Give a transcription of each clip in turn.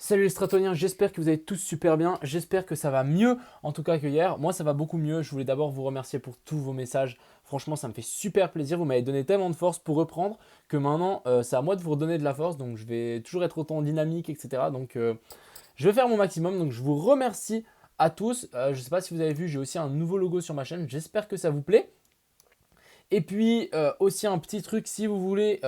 Salut les stratoniens, j'espère que vous allez tous super bien, j'espère que ça va mieux en tout cas que hier. Moi ça va beaucoup mieux, je voulais d'abord vous remercier pour tous vos messages, franchement ça me fait super plaisir, vous m'avez donné tellement de force pour reprendre que maintenant c'est à moi de vous redonner de la force, donc je vais toujours être autant dynamique etc. Donc je vais faire mon maximum, donc je vous remercie à tous. Je ne sais pas si vous avez vu, j'ai aussi un nouveau logo sur ma chaîne, j'espère que ça vous plaît. Et puis aussi un petit truc, si vous voulez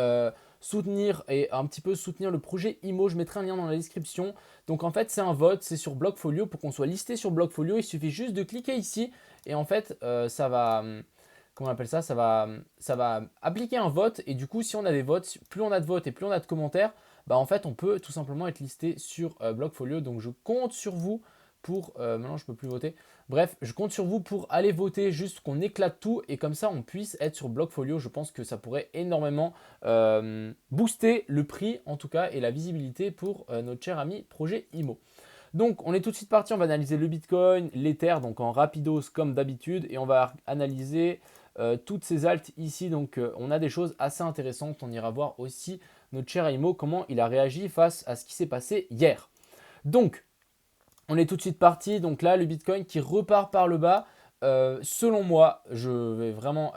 soutenir et un petit peu soutenir le projet IMO, je mettrai un lien dans la description. Donc en fait c'est un vote, c'est sur Blockfolio. Pour qu'on soit listé sur Blockfolio, il suffit juste de cliquer ici et en fait ça va, comment on appelle ça, ça va appliquer un vote et du coup si on a des votes, plus on a de votes et plus on a de commentaires, bah en fait on peut tout simplement être listé sur Blockfolio. Donc je compte sur vous pour, maintenant je ne peux plus voter. Bref, je compte sur vous pour aller voter, juste qu'on éclate tout et comme ça on puisse être sur Blockfolio. Je pense que ça pourrait énormément booster le prix en tout cas et la visibilité pour notre cher ami projet IMO. Donc on est tout de suite parti, on va analyser le Bitcoin, l'Ether, donc en rapidos comme d'habitude et on va analyser toutes ces alts ici. Donc on a des choses assez intéressantes, on ira voir aussi notre cher IMO comment il a réagi face à ce qui s'est passé hier. Donc on est tout de suite parti. Donc là, le Bitcoin qui repart par le bas. Selon moi, je vais vraiment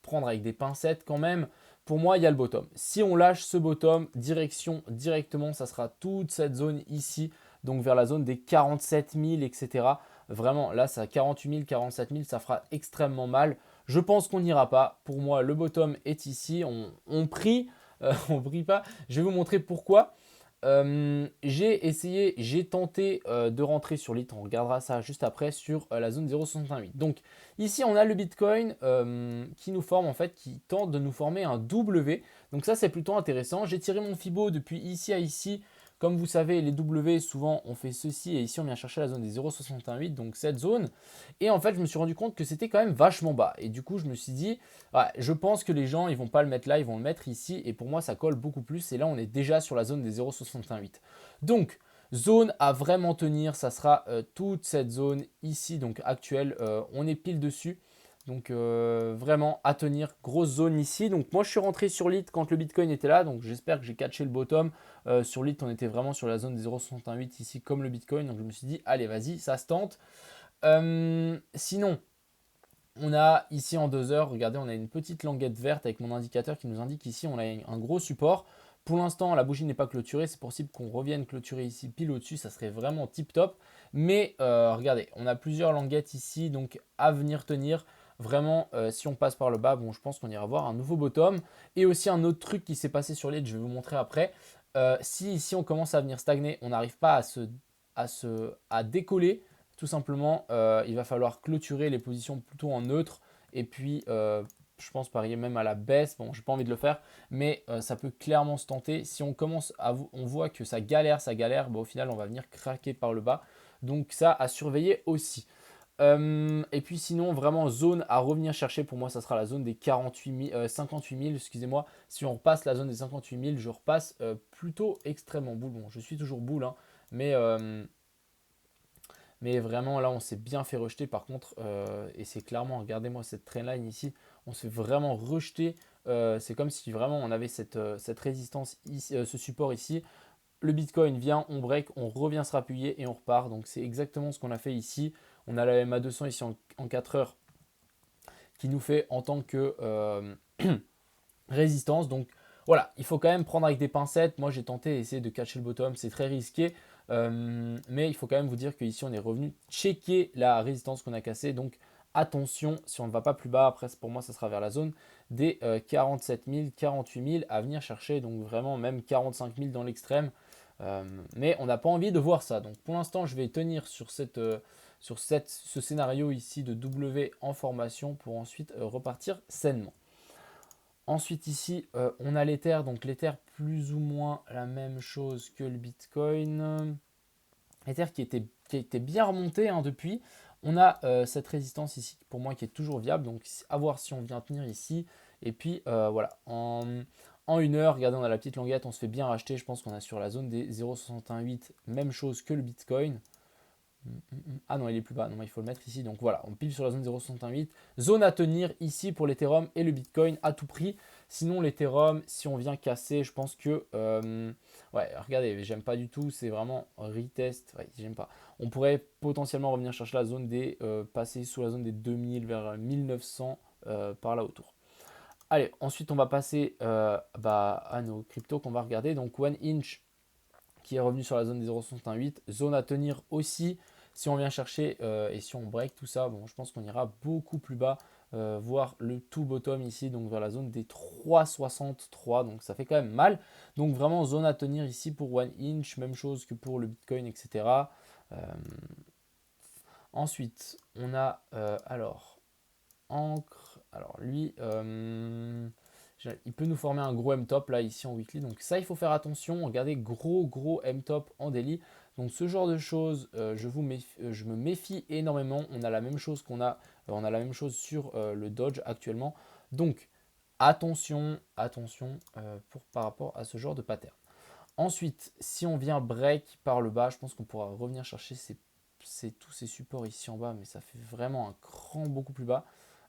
prendre avec des pincettes quand même. Pour moi, il y a le bottom. Si on lâche ce bottom, direction directement, ça sera toute cette zone ici. Donc vers la zone des 47 000, etc. Vraiment, là, ça 48 000, 47 000, ça fera extrêmement mal. Je pense qu'on n'ira pas. Pour moi, le bottom est ici. On prie, on prie pas. Je vais vous montrer pourquoi. J'ai tenté de rentrer sur l'IT, on regardera ça juste après sur la zone 0,618. Donc ici on a le Bitcoin qui nous forme en fait, qui tente de nous former un W. Donc ça c'est plutôt intéressant. J'ai tiré mon Fibo depuis ici à ici. Comme vous savez, les W souvent on fait ceci et ici on vient chercher la zone des 0,618, donc cette zone. Et en fait je me suis rendu compte que c'était quand même vachement bas. Et du coup je me suis dit, ouais, je pense que les gens, ils vont pas le mettre là, ils vont le mettre ici. Et pour moi, ça colle beaucoup plus. Et là, on est déjà sur la zone des 0,618. Donc, zone à vraiment tenir, ça sera toute cette zone ici, donc actuelle. On est pile dessus. Donc, vraiment à tenir. Grosse zone ici. Donc, moi, je suis rentré sur l'IT quand le Bitcoin était là. Donc, j'espère que j'ai catché le bottom. Sur l'IT, on était vraiment sur la zone des 0,618 ici, comme le Bitcoin. Donc, je me suis dit, allez, vas-y, ça se tente. Sinon, on a ici en 2 heures, regardez, on a une petite languette verte avec mon indicateur qui nous indique ici on a un gros support. Pour l'instant, la bougie n'est pas clôturée, c'est possible qu'on revienne clôturer ici pile au-dessus, ça serait vraiment tip top. Mais regardez, on a plusieurs languettes ici, donc à venir tenir. Vraiment, si on passe par le bas, bon, je pense qu'on ira voir un nouveau bottom. Et aussi un autre truc qui s'est passé sur l'île, je vais vous montrer après. Si ici on commence à venir stagner, on n'arrive pas à décoller, tout simplement, il va falloir clôturer les positions plutôt en neutre. Et puis, je pense parier même à la baisse. Bon, j'ai pas envie de le faire, mais ça peut clairement se tenter. Si on commence on voit que ça galère, bah, au final, on va venir craquer par le bas. Donc ça à surveiller aussi. Et puis sinon, vraiment zone à revenir chercher, pour moi, ça sera la zone des 58 000, excusez-moi. Si on repasse la zone des 58 000, je repasse plutôt extrêmement boule. Bon, je suis toujours boule, hein, mais mais vraiment, là, on s'est bien fait rejeter. Par contre, et c'est clairement, regardez-moi cette trendline ici, on s'est vraiment rejeté. C'est comme si vraiment on avait cette résistance, ici, ce support ici. Le Bitcoin vient, on break, on revient se rappuyer et on repart. Donc, c'est exactement ce qu'on a fait ici. On a la MA200 ici en 4 heures qui nous fait en tant que résistance. Donc voilà, il faut quand même prendre avec des pincettes. Moi, j'ai tenté d'essayer de catcher le bottom. C'est très risqué. Mais il faut quand même vous dire qu'ici, on est revenu checker la résistance qu'on a cassée. Donc attention, si on ne va pas plus bas, après pour moi, ça sera vers la zone des 47 000, 48 000 à venir chercher. Donc vraiment, même 45 000 dans l'extrême. Mais on n'a pas envie de voir ça. Donc pour l'instant, je vais tenir sur ce scénario ici de W en formation pour ensuite repartir sainement. Ensuite ici, on a l'Ether. Donc l'Ether plus ou moins la même chose que le Bitcoin. L'Ether qui a été bien remonté hein, depuis. On a cette résistance ici pour moi qui est toujours viable. Donc à voir si on vient tenir ici. Et puis voilà, en 1 heure, regardez, on a la petite languette, on se fait bien racheter. Je pense qu'on a sur la zone des 0,618, même chose que le Bitcoin. Ah non, il est plus bas. Non, il faut le mettre ici. Donc voilà, on pile sur la zone 0,618. Zone à tenir ici pour l'Ethereum et le Bitcoin à tout prix. Sinon, l'Ethereum, si on vient casser, je pense que Ouais, regardez, j'aime pas du tout, c'est vraiment retest, ouais, j'aime pas. On pourrait potentiellement revenir chercher la zone des, passer sous la zone des 2000 vers 1900 par là autour. Allez, ensuite on va passer à nos cryptos qu'on va regarder. Donc One Inch qui est revenu sur la zone des 0,68, zone à tenir aussi si on vient chercher et si on break tout ça. Bon, je pense qu'on ira beaucoup plus bas, voir le tout bottom ici, donc vers la zone des 3,63, donc ça fait quand même mal. Donc vraiment zone à tenir ici pour One Inch, même chose que pour le Bitcoin, etc. Euh, ensuite, on a alors Ancre. Alors lui, il peut nous former un gros M-top là ici en weekly. Donc ça, il faut faire attention. Regardez, gros M-top en daily. Donc ce genre de choses, je me méfie énormément. On a la même chose on a la même chose sur le Dodge actuellement. Donc attention par rapport à ce genre de pattern. Ensuite, si on vient break par le bas, je pense qu'on pourra revenir chercher tous ces supports ici en bas, mais ça fait vraiment un cran beaucoup plus bas.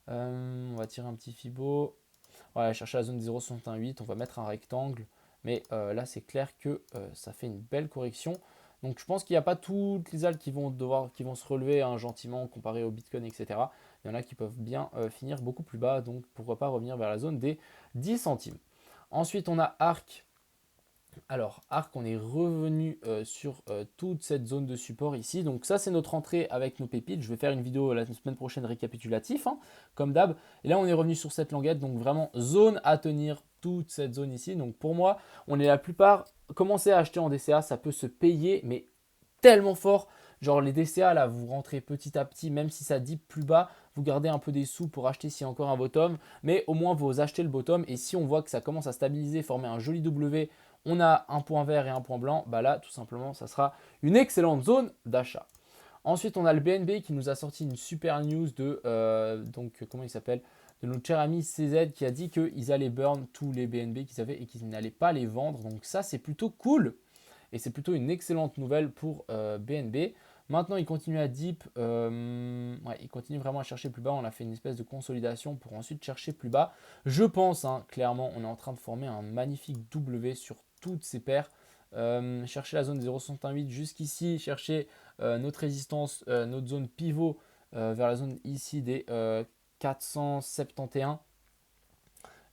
On va tirer un petit Fibo. On va aller chercher la zone des 0,68. On va mettre un rectangle. Mais là, c'est clair que ça fait une belle correction. Donc, je pense qu'il n'y a pas toutes les alts qui vont se relever hein, gentiment comparé au Bitcoin, etc. Il y en a qui peuvent bien finir beaucoup plus bas. Donc, pourquoi pas revenir vers la zone des 10 centimes. Ensuite, on a ARC. Alors, Arc, on est revenu sur toute cette zone de support ici. Donc ça, c'est notre entrée avec nos pépites. Je vais faire une vidéo la semaine prochaine récapitulatif, hein, comme d'hab. Et là, on est revenu sur cette languette. Donc vraiment, zone à tenir, toute cette zone ici. Donc pour moi, on est la plupart, commencer à acheter en DCA, ça peut se payer, mais tellement fort. Genre les DCA, là, vous rentrez petit à petit, même si ça dip plus bas, vous gardez un peu des sous pour acheter s'il y a encore un bottom. Mais au moins, vous achetez le bottom. Et si on voit que ça commence à stabiliser, former un joli W, on a un point vert et un point blanc, bah là tout simplement ça sera une excellente zone d'achat. Ensuite on a le BNB qui nous a sorti une super news de comment il s'appelle, de notre cher ami CZ qui a dit qu'ils allaient burn tous les BNB qu'ils avaient et qu'ils n'allaient pas les vendre. Donc ça c'est plutôt cool et c'est plutôt une excellente nouvelle pour BNB. Maintenant, il continue à dip, il continue vraiment à chercher plus bas. On a fait une espèce de consolidation pour ensuite chercher plus bas. Je pense, hein, clairement, on est en train de former un magnifique W sur toutes ces paires. Chercher la zone 0,68 jusqu'ici, chercher notre résistance, notre zone pivot vers la zone ici des 471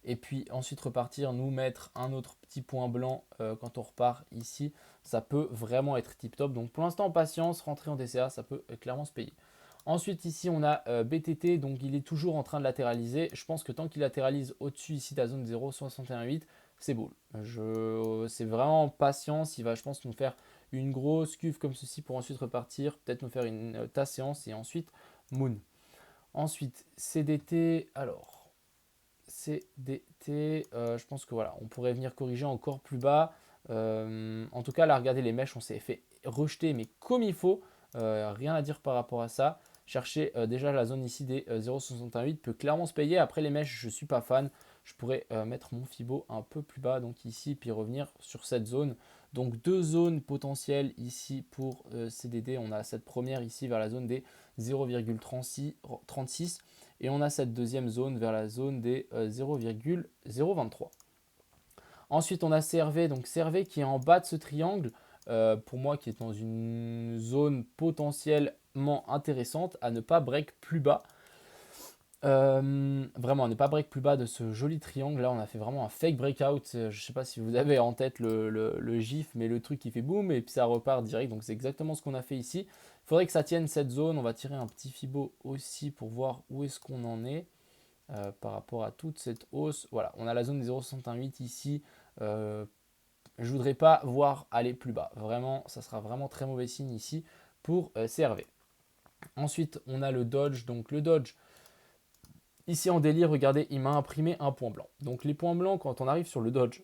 et puis ensuite repartir, nous mettre un autre petit point blanc quand on repart ici, ça peut vraiment être tip top. Donc pour l'instant, patience, rentrer en DCA, ça peut clairement se payer. Ensuite ici on a BTT, donc il est toujours en train de latéraliser. Je pense que tant qu'il latéralise au-dessus ici de la zone 0,618, c'est beau. C'est vraiment patience, il va je pense nous faire une grosse cuve comme ceci pour ensuite repartir, peut-être nous faire une tasse séance et ensuite Moon. Ensuite CDT, alors CDT, je pense que voilà, on pourrait venir corriger encore plus bas. En tout cas, là, regardez les mèches, on s'est fait rejeter, mais comme il faut. Rien à dire par rapport à ça. Chercher déjà la zone ici des 0,68 peut clairement se payer. Après les mèches, je ne suis pas fan. Je pourrais mettre mon Fibo un peu plus bas, donc ici, puis revenir sur cette zone. Donc deux zones potentielles ici pour CDD. On a cette première ici vers la zone des 0,36 et on a cette deuxième zone vers la zone des 0,023. Ensuite, on a CRV, donc CRV qui est en bas de ce triangle, pour moi qui est dans une zone potentiellement intéressante à ne pas break plus bas. Vraiment, à ne pas break plus bas de ce joli triangle. Là, on a fait vraiment un fake breakout. Je ne sais pas si vous avez en tête le gif, mais le truc qui fait boum et puis ça repart direct. Donc, c'est exactement ce qu'on a fait ici. Il faudrait que ça tienne cette zone. On va tirer un petit Fibo aussi pour voir où est-ce qu'on en est par rapport à toute cette hausse. Voilà, on a la zone des 0,68 ici. Je ne voudrais pas voir aller plus bas. Vraiment, ça sera vraiment très mauvais signe ici pour CRV. Ensuite, on a le Dodge. Donc, le Dodge. Ici en délire, regardez, il m'a imprimé un point blanc. Donc les points blancs, quand on arrive sur le Dodge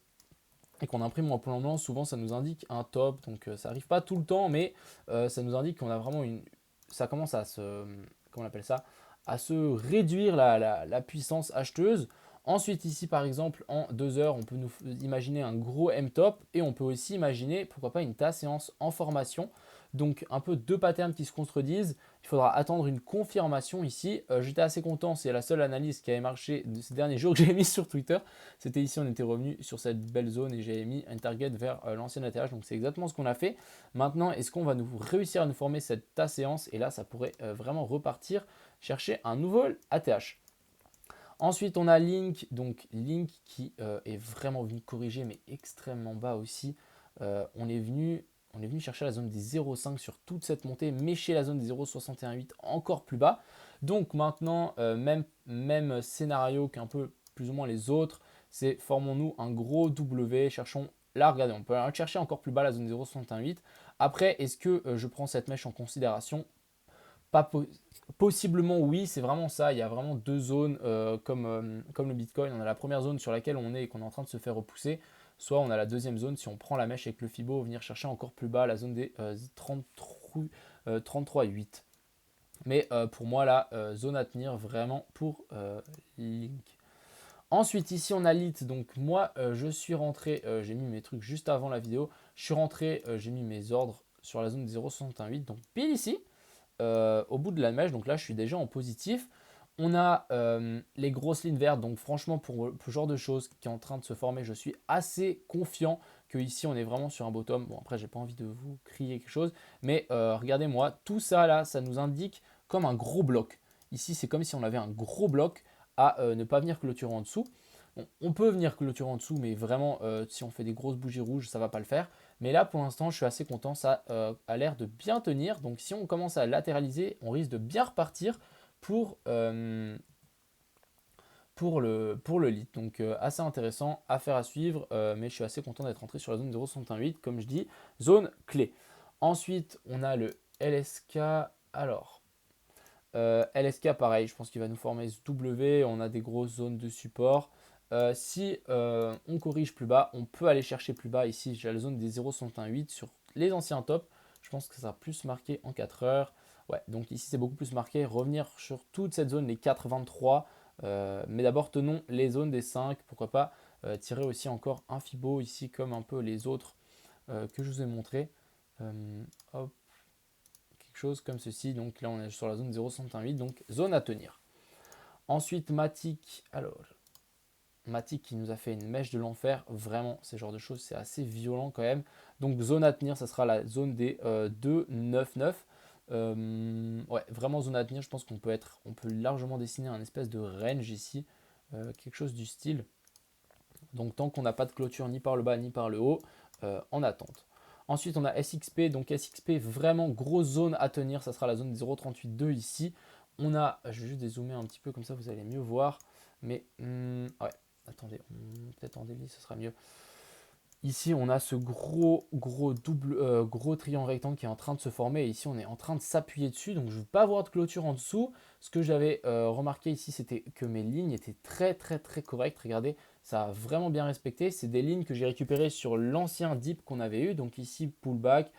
et qu'on imprime un point blanc, souvent ça nous indique un top. Donc ça n'arrive pas tout le temps, mais ça nous indique qu'on a vraiment une... Ça commence à se... Comment on appelle ça, à se réduire la puissance acheteuse. Ensuite, ici, par exemple, en 2 heures, on peut nous imaginer un gros M-top et on peut aussi imaginer, pourquoi pas, une tasse séance en formation. Donc, un peu deux patterns qui se contredisent. Il faudra attendre une confirmation ici. J'étais assez content, c'est la seule analyse qui avait marché de ces derniers jours que j'ai mis sur Twitter. C'était ici, on était revenu sur cette belle zone et j'avais mis un target vers l'ancien atterrage. Donc, c'est exactement ce qu'on a fait. Maintenant, est-ce qu'on va nous réussir à nous former cette tasse séance? Et là, ça pourrait vraiment repartir chercher un nouveau ATH. Ensuite, on a Link, donc Link qui est vraiment venu corriger, mais extrêmement bas aussi. On est venu chercher la zone des 0,5 sur toute cette montée, mécher la zone des 0,618 encore plus bas. Donc maintenant, même scénario qu'un peu plus ou moins les autres, c'est formons-nous un gros W, cherchons là, regardez, on peut aller chercher encore plus bas la zone des 0,618. Après, est-ce que je prends cette mèche en considération? Pas possiblement oui, c'est vraiment ça. Il y a vraiment deux zones comme le Bitcoin. On a la première zone sur laquelle on est et qu'on est en train de se faire repousser. Soit on a la deuxième zone, si on prend la mèche avec le Fibo, venir chercher encore plus bas la zone des 33,8. Mais pour moi, la zone à tenir vraiment pour Link. Ensuite, ici, on a Lit. Donc, moi, je suis rentré, j'ai mis mes trucs juste avant la vidéo. Je suis rentré, j'ai mis mes ordres sur la zone des 0,618. Donc, pile ici. Au bout de la mèche, donc là je suis déjà en positif. On a les grosses lignes vertes, donc franchement pour ce genre de choses qui est en train de se former, je suis assez confiant que ici on est vraiment sur un bottom. Bon après j'ai pas envie de vous crier quelque chose, mais regardez-moi, tout ça là, ça nous indique comme un gros bloc. Ici c'est comme si on avait un gros bloc à ne pas venir clôturer en dessous. Bon, on peut venir clôturer en dessous, mais vraiment si on fait des grosses bougies rouges, ça ne va pas le faire. Mais là, pour l'instant, je suis assez content. Ça a l'air de bien tenir. Donc, si on commence à latéraliser, on risque de bien repartir pour, pour le lead. Donc, assez intéressant, affaire à suivre. Mais je suis assez content d'être entré sur la zone 0,68. Comme je dis, zone clé. Ensuite, on a le LSK. Alors, LSK, pareil, je pense qu'il va nous former ce W. On a des grosses zones de support. Si on corrige plus bas, on peut aller chercher plus bas. Ici, j'ai la zone des 0,68 sur les anciens tops. Je pense que ça sera plus marqué en 4 heures. Ouais, donc ici, c'est beaucoup plus marqué. Revenir sur toute cette zone, les 4,23. Mais d'abord, tenons les zones des 5. Pourquoi pas tirer aussi encore un Fibo ici, comme un peu les autres que je vous ai montré. Hop, quelque chose comme ceci. Donc là, on est sur la zone 0,68. Donc, zone à tenir. Ensuite, Matic. Alors, Matic qui nous a fait une mèche de l'enfer, vraiment, ce genre de choses, c'est assez violent quand même. Donc zone à tenir, ça sera la zone des 2,99. Ouais, vraiment zone à tenir, je pense on peut largement dessiner un espèce de range ici, quelque chose du style. Donc tant qu'on n'a pas de clôture ni par le bas ni par le haut, en attente. Ensuite, on a SXP, donc SXP, vraiment grosse zone à tenir, ça sera la zone des 0,382 ici. On a, je vais juste dézoomer un petit peu comme ça, vous allez mieux voir. Mais ouais, attendez, peut-être en délit, ce sera mieux. Ici, on a ce gros triangle rectangle qui est en train de se former. Et ici, on est en train de s'appuyer dessus. Donc, je ne veux pas avoir de clôture en dessous. Ce que j'avais remarqué ici, c'était que mes lignes étaient très, très, très correctes. Regardez, ça a vraiment bien respecté. C'est des lignes que j'ai récupérées sur l'ancien dip qu'on avait eu. Donc, ici, pullback,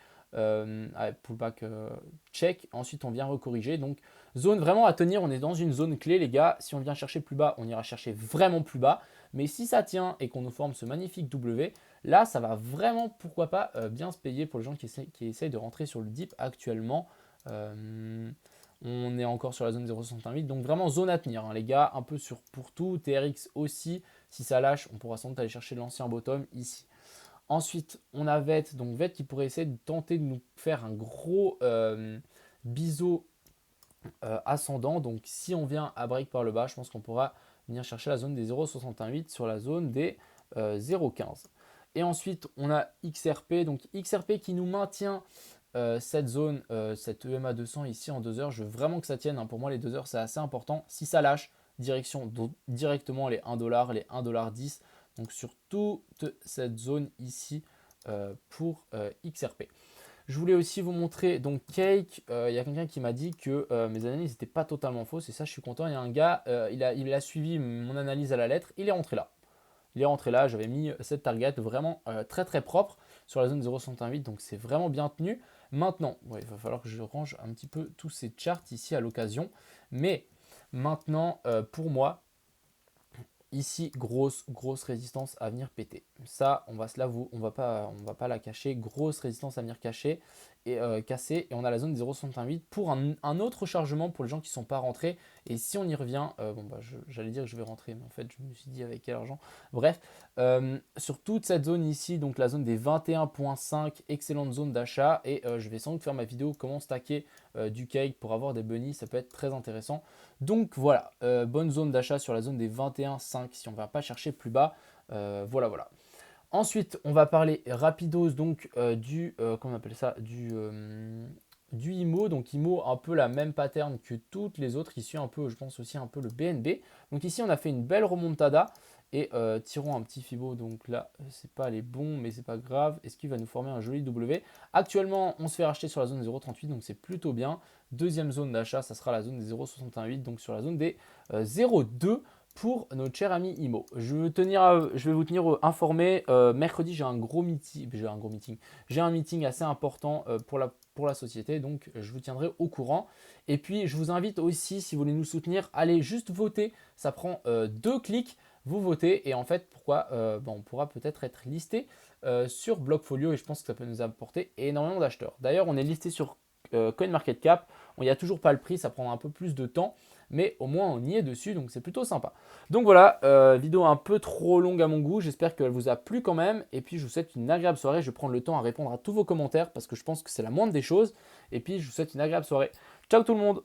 check. Ensuite, on vient recorriger. Donc, zone vraiment à tenir. On est dans une zone clé, les gars. Si on vient chercher plus bas, on ira chercher vraiment plus bas. Mais si ça tient et qu'on nous forme ce magnifique W, là, ça va vraiment, pourquoi pas, bien se payer pour les gens qui essayent de rentrer sur le dip actuellement. On est encore sur la zone 0,68, donc vraiment zone à tenir, hein, les gars, un peu pour tout. TRX aussi, si ça lâche, on pourra sans doute aller chercher l'ancien bottom ici. Ensuite, on a VET, donc VET qui pourrait essayer de tenter de nous faire un gros biseau ascendant. Donc si on vient à break par le bas, je pense qu'on pourra venir chercher la zone des 0,68 sur la zone des 0,15. Et ensuite, on a XRP. Donc XRP qui nous maintient cette zone, cette EMA 200 ici en 2 heures. Je veux vraiment que ça tienne, hein. Pour moi, les 2 heures, c'est assez important. Si ça lâche, direction directement les 1$, les 1,10$. Donc sur toute cette zone ici pour XRP. Je voulais aussi vous montrer donc Cake. Il y a quelqu'un qui m'a dit que mes analyses n'étaient pas totalement fausses et ça, je suis content. Il y a un gars, il a suivi mon analyse à la lettre. Il est rentré là. Il est rentré là. J'avais mis cette target vraiment très très propre sur la zone 0,68. Donc c'est vraiment bien tenu. Maintenant, ouais, il va falloir que je range un petit peu tous ces charts ici à l'occasion. Mais maintenant, pour moi, ici, grosse résistance à venir péter. Ça, on va se l'avouer, on va pas la cacher. Grosse résistance à venir cacher et casser. Et on a la zone des 0,68 pour un autre chargement pour les gens qui ne sont pas rentrés. Et si on y revient, bon bah j'allais dire que je vais rentrer, mais en fait je me suis dit avec quel argent. Bref, sur toute cette zone ici, donc la zone des 21,5, excellente zone d'achat. Et je vais sans doute faire ma vidéo comment stacker du cake pour avoir des bunnies, ça peut être très intéressant. Donc voilà, bonne zone d'achat sur la zone des 21,5 si on ne va pas chercher plus bas. Voilà. Ensuite, on va parler rapidos donc comment on appelle ça, du IMO. Donc IMO, un peu la même pattern que toutes les autres, qui suit un peu, je pense aussi un peu le BNB. Donc ici, on a fait une belle remontada et tirons un petit Fibo. Donc là, c'est pas les bons, mais c'est pas grave. Est-ce qu'il va nous former un joli W? Actuellement, on se fait racheter sur la zone des 0,38, donc c'est plutôt bien. Deuxième zone d'achat, ça sera la zone des 0,68, donc sur la zone des 0,2 pour notre cher ami IMO. Je vais vous tenir informé. Mercredi, j'ai un meeting. J'ai un meeting assez important pour la société, donc je vous tiendrai au courant. Et puis, je vous invite aussi, si vous voulez nous soutenir, allez juste voter. Ça prend 2 clics. Vous votez et en fait, on pourra peut-être être listé sur Blockfolio et je pense que ça peut nous apporter énormément d'acheteurs. D'ailleurs, on est listé sur CoinMarketCap. Il n'y a toujours pas le prix, ça prendra un peu plus de temps, mais au moins on y est dessus, donc c'est plutôt sympa. Donc voilà, vidéo un peu trop longue à mon goût, j'espère qu'elle vous a plu quand même, et puis je vous souhaite une agréable soirée, je vais prendre le temps à répondre à tous vos commentaires, parce que je pense que c'est la moindre des choses, et puis je vous souhaite une agréable soirée. Ciao tout le monde!